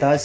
10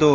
2،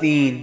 3،